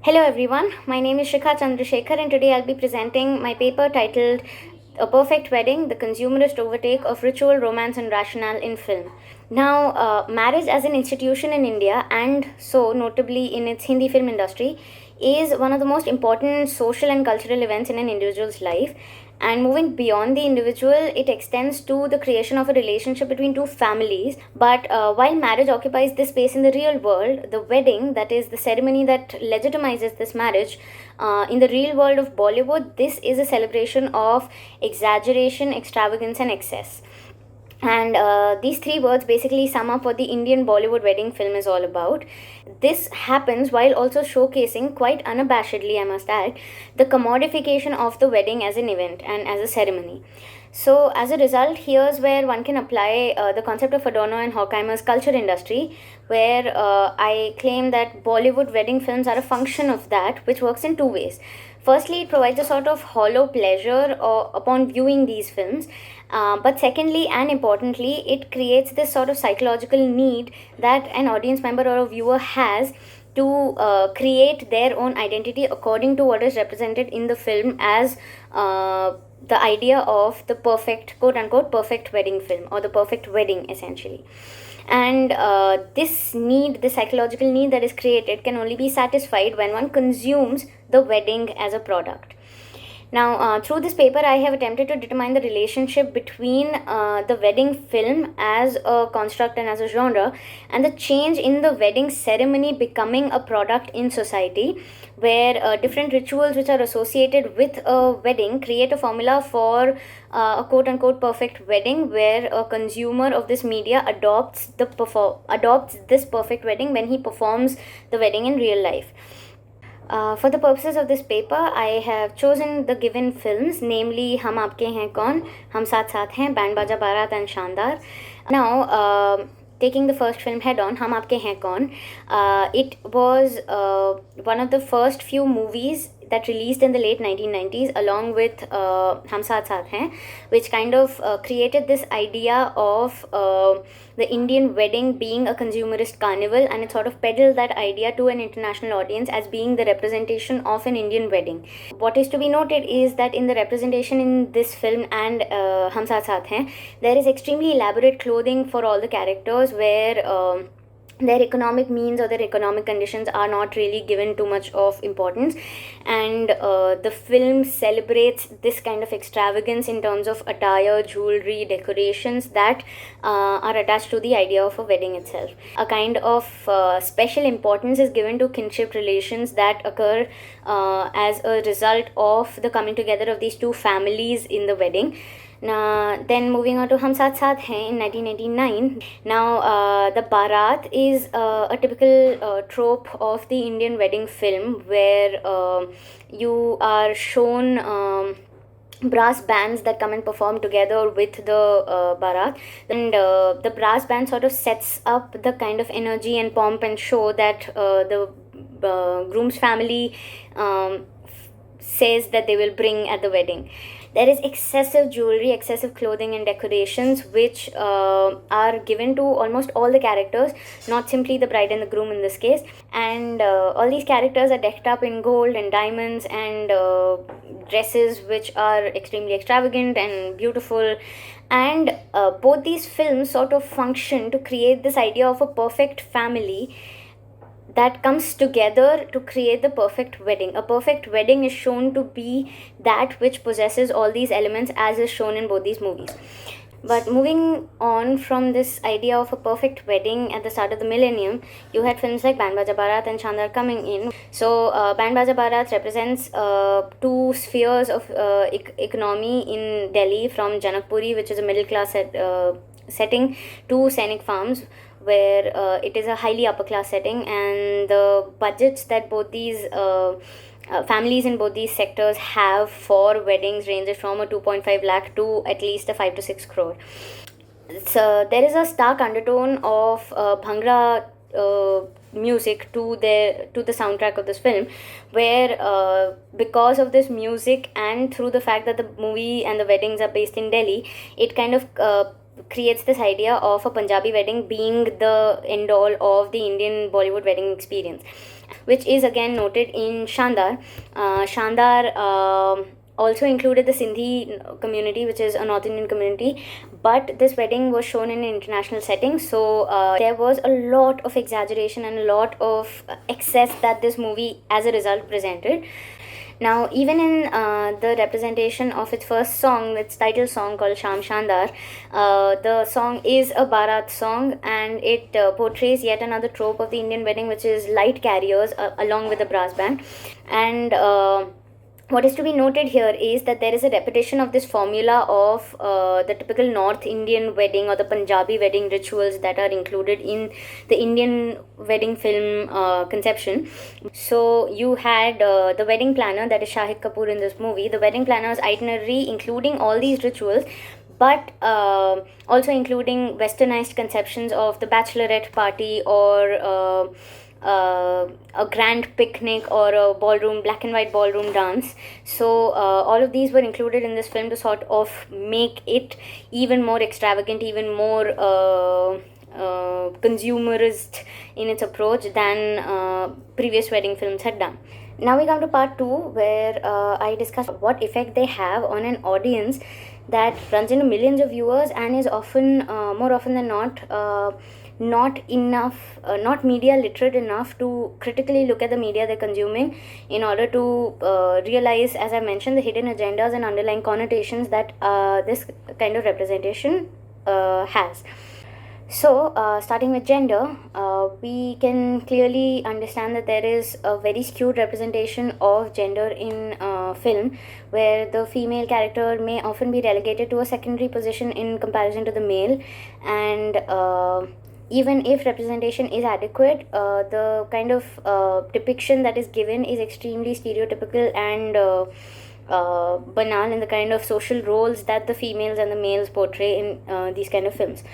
Hello everyone, my name is Shikha Chandrasekhar and today I'll be presenting my paper titled A Perfect Wedding, the Consumerist Overtake of Ritual, Romance and Rationale in Film. Now, marriage as an institution in India and so notably in its Hindi film industry is one of the most important social and cultural events in an individual's life. And moving beyond the individual, it extends to the creation of a relationship between two families. But while marriage occupies this space in the real world, the wedding, that is the ceremony that legitimizes this marriage, in the real world of Bollywood, this is a celebration of exaggeration, extravagance, and excess. And these three words basically sum up what the Indian Bollywood wedding film is all about. This happens while also showcasing, quite unabashedly, I must add, the commodification of the wedding as an event and as a ceremony. So, as a result, here's where one can apply the concept of Adorno and Horkheimer's culture industry, where I claim that Bollywood wedding films are a function of that, which works in two ways. Firstly, it provides a sort of hollow pleasure upon viewing these films. But secondly, and importantly, it creates this sort of psychological need that an audience member or a viewer has to create their own identity according to what is represented in the film as the idea of the perfect, quote unquote, perfect wedding film or the perfect wedding essentially. And this need, the psychological need that is created, can only be satisfied when one consumes the wedding as a product. Now, through this paper, I have attempted to determine the relationship between the wedding film as a construct and as a genre, and the change in the wedding ceremony becoming a product in society, where different rituals which are associated with a wedding create a formula for a quote unquote perfect wedding, where a consumer of this media adopts this perfect wedding when he performs the wedding in real life. For the purposes of this paper, I have chosen the given films, namely Hum Aapke Hain Kaun, Hum Saath Saath Hain, Band Baja Baarat and Shandar. Now, taking the first film head on, Hum Aapke Hain Kaun, it was one of the first few movies that released in the late 1990s along with Hum Saath Saath Hain, which kind of created this idea of the Indian wedding being a consumerist carnival, and it sort of peddled that idea to an international audience as being the representation of an Indian wedding. What is to be noted is that in the representation in this film and Hum Saath Saath Hain, there is extremely elaborate clothing for all the characters where their economic means or their economic conditions are not really given too much of importance, and the film celebrates this kind of extravagance in terms of attire, jewelry, decorations that are attached to the idea of a wedding itself. A kind of special importance is given to kinship relations that occur as a result of the coming together of these two families in the wedding. Now, then moving on to Hum Saath Saath Hain in 1989. Now, the Bharat is a typical trope of the Indian wedding film where you are shown brass bands that come and perform together with the Bharat, and the brass band sort of sets up the kind of energy and pomp and show that the groom's family says that they will bring at the wedding. There is excessive jewelry, excessive clothing and decorations which are given to almost all the characters, not simply the bride and the groom in this case. And all these characters are decked up in gold and diamonds and dresses which are extremely extravagant and beautiful. And both these films sort of function to create this idea of a perfect family that comes together to create the perfect wedding. A perfect wedding is shown to be that which possesses all these elements as is shown in both these movies. But moving on from this idea of a perfect wedding at the start of the millennium, you had films like Band Baja Bharat and Shandar coming in. So, Band Baja Bharat represents two spheres of economy in Delhi, from Janakpuri, which is a middle class setting, to Sainik Farms, where it is a highly upper class setting, and the budgets that both these families in both these sectors have for weddings ranges from a 2.5 lakh to at least a 5 to 6 crore. So there is a stark undertone of Bhangra music to the soundtrack of this film, where because of this music and through the fact that the movie and the weddings are based in Delhi, it kind of creates this idea of a Punjabi wedding being the end all of the Indian Bollywood wedding experience. which is again noted in Shandar. Shandar also included the Sindhi community, which is a North Indian community, but this wedding was shown in an international setting, so there was a lot of exaggeration and a lot of excess that this movie as a result presented. Now, even in the representation of its first song, its title song called Sham Shandar, the song is a Bharat song, and it portrays yet another trope of the Indian wedding, which is light carriers along with the brass band. And what is to be noted here is that there is a repetition of this formula of the typical North Indian wedding or the Punjabi wedding rituals that are included in the Indian wedding film conception. So you had the wedding planner, that is Shahid Kapoor in this movie. The wedding planner's itinerary, including all these rituals, but also including westernized conceptions of the bachelorette party or a grand picnic or a ballroom, black and white ballroom dance. So all of these were included in this film to sort of make it even more extravagant, even more consumerist in its approach than previous wedding films had done. Now we come to part 2, where I discuss what effect they have on an audience that runs into millions of viewers and is often, more often than not enough, not media literate enough to critically look at the media they're consuming in order to realize, as I mentioned, the hidden agendas and underlying connotations that this kind of representation has. So, starting with gender, we can clearly understand that there is a very skewed representation of gender in film, where the female character may often be relegated to a secondary position in comparison to the male, and even if representation is adequate, the kind of depiction that is given is extremely stereotypical and banal in the kind of social roles that the females and the males portray in these kind of films.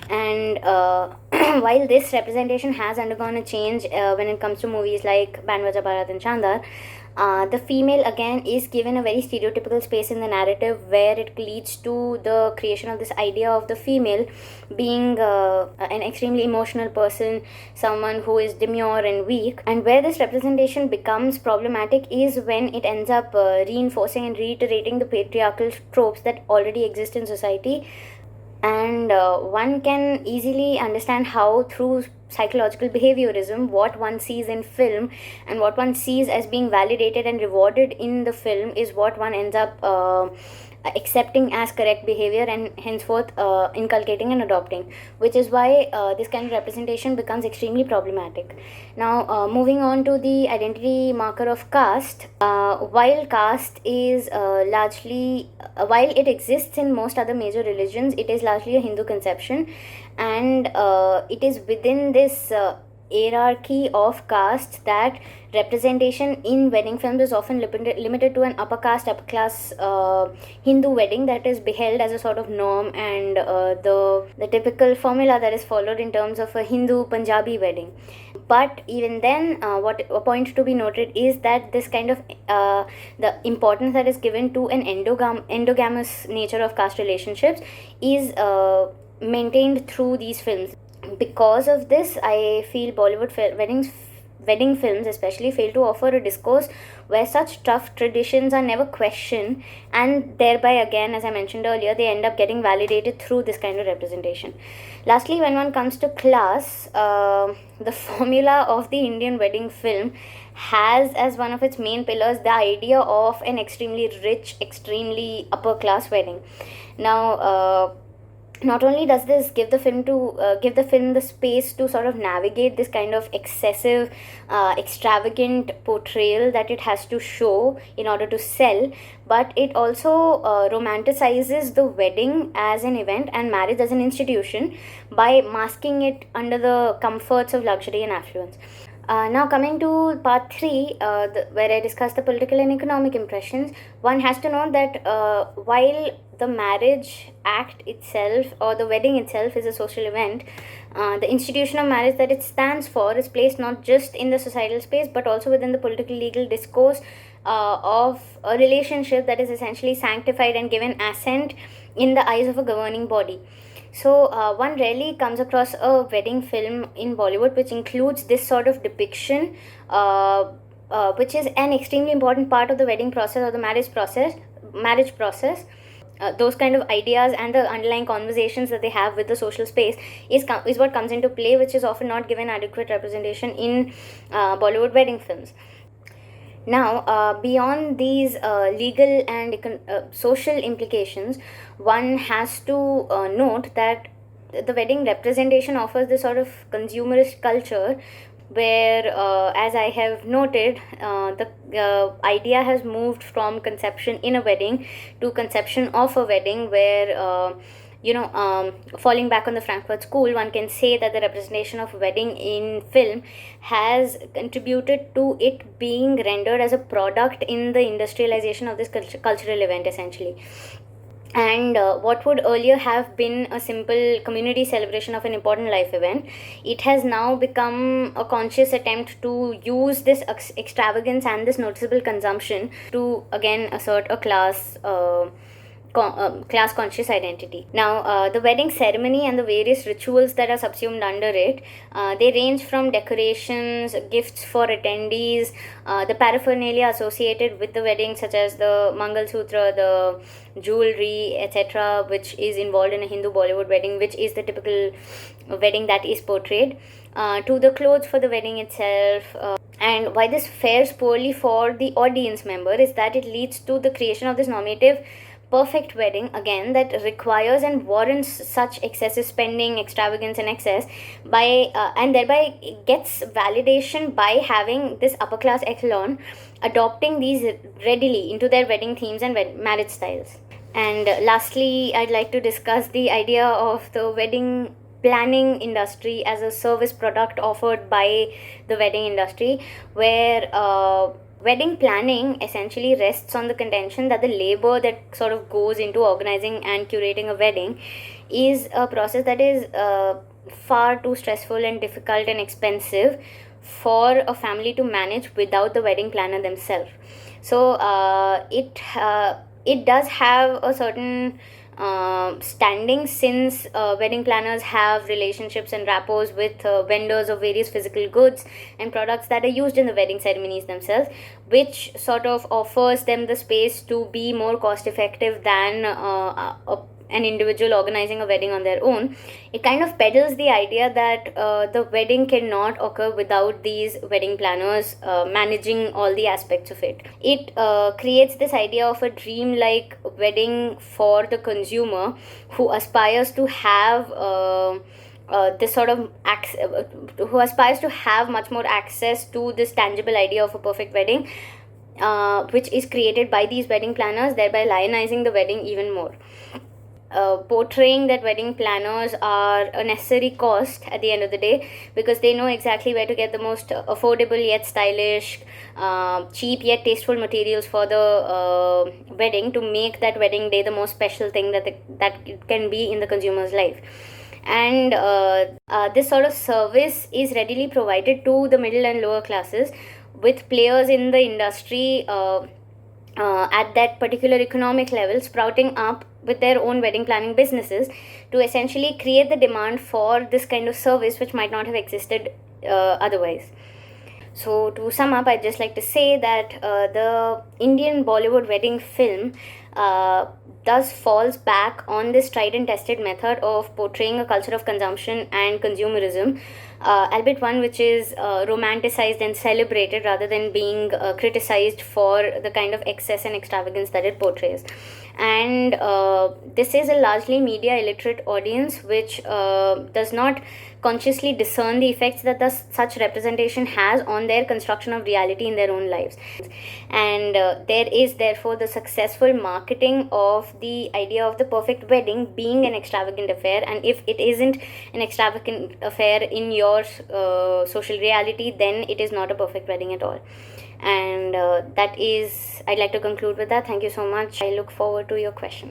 And while this representation has undergone a change when it comes to movies like Band Baja Bharat and Chandar, the female again is given a very stereotypical space in the narrative, where it leads to the creation of this idea of the female being an extremely emotional person, someone who is demure and weak. And where this representation becomes problematic is when it ends up reinforcing and reiterating the patriarchal tropes that already exist in society. And one can easily understand how, through psychological behaviorism, what one sees in film and what one sees as being validated and rewarded in the film is what one ends up accepting as correct behavior and henceforth inculcating and adopting, which is why this kind of representation becomes extremely problematic. Now, moving on to the identity marker of caste, while caste is largely, while it exists in most other major religions, it is largely a Hindu conception, and it is within this hierarchy of caste that representation in wedding films is often limited to an upper caste, upper class Hindu wedding that is beheld as a sort of norm, and the typical formula that is followed in terms of a Hindu Punjabi wedding. But even then, what a point to be noted is that this kind of the importance that is given to an endogamous nature of caste relationships is maintained through these films. Because of this, I feel Bollywood wedding films especially fail to offer a discourse where such tough traditions are never questioned, and thereby, again, as I mentioned earlier, they end up getting validated through this kind of representation. Lastly, when one comes to class, the formula of the Indian wedding film has as one of its main pillars the idea of an extremely rich, extremely upper class wedding. Now, not only does this give the film the space to sort of navigate this kind of excessive, extravagant portrayal that it has to show in order to sell, but it also romanticizes the wedding as an event and marriage as an institution by masking it under the comforts of luxury and affluence. Now, coming to part 3, where I discuss the political and economic impressions, one has to note that while the marriage act itself or the wedding itself is a social event, the institution of marriage that it stands for is placed not just in the societal space but also within the political legal discourse of a relationship that is essentially sanctified and given assent in the eyes of a governing body. So, one rarely comes across a wedding film in Bollywood which includes this sort of depiction, which is an extremely important part of the wedding process or the marriage process. Those kind of ideas and the underlying conversations that they have with the social space is what comes into play, which is often not given adequate representation in Bollywood wedding films. Now, beyond these legal and social implications, one has to note that the wedding representation offers this sort of consumerist culture where, as I have noted, the idea has moved from conception in a wedding to conception of a wedding, where falling back on the Frankfurt School, one can say that the representation of wedding in film has contributed to it being rendered as a product in the industrialization of this cultural event, essentially. And what would earlier have been a simple community celebration of an important life event, it has now become a conscious attempt to use this extravagance and this noticeable consumption to again assert a class conscious identity. Now, the wedding ceremony and the various rituals that are subsumed under it, they range from decorations, gifts for attendees, the paraphernalia associated with the wedding, such as the Mangal Sutra, the jewelry, etc., which is involved in a Hindu Bollywood wedding, which is the typical wedding that is portrayed, to the clothes for the wedding itself. And why this fares poorly for the audience member is that it leads to the creation of this normative perfect wedding, again, that requires and warrants such excessive spending, extravagance and excess, by and thereby gets validation by having this upper class echelon adopting these readily into their wedding themes and marriage styles. And lastly, I'd like to discuss the idea of the wedding planning industry as a service product offered by the wedding industry, where wedding planning essentially rests on the contention that the labor that sort of goes into organizing and curating a wedding is a process that is far too stressful and difficult and expensive for a family to manage without the wedding planner themselves. So it does have a certain standing, since wedding planners have relationships and rapports with vendors of various physical goods and products that are used in the wedding ceremonies themselves, which sort of offers them the space to be more cost effective than an individual organizing a wedding on their own. It kind of peddles the idea that the wedding cannot occur without these wedding planners managing all the aspects of it. It creates this idea of a dream-like wedding for the consumer who aspires to have this sort of who aspires to have much more access to this tangible idea of a perfect wedding, which is created by these wedding planners, thereby lionizing the wedding even more. Portraying that wedding planners are a necessary cost at the end of the day, because they know exactly where to get the most affordable yet stylish, cheap yet tasteful materials for the wedding, to make that wedding day the most special thing that it can be in the consumer's life. And this sort of service is readily provided to the middle and lower classes, with players in the industry at that particular economic level sprouting up with their own wedding planning businesses to essentially create the demand for this kind of service, which might not have existed otherwise. So, to sum up, I'd just like to say that the Indian Bollywood wedding film thus falls back on this tried and tested method of portraying a culture of consumption and consumerism, albeit one which is romanticized and celebrated rather than being criticized for the kind of excess and extravagance that it portrays. And this is a largely media illiterate audience which does not consciously discern the effects that such representation has on their construction of reality in their own lives. And there is therefore the successful marketing of the idea of the perfect wedding being an extravagant affair, and if it isn't an extravagant affair in your social reality, then it is not a perfect wedding at all. And I'd like to conclude with that. Thank you so much. I look forward to your questions.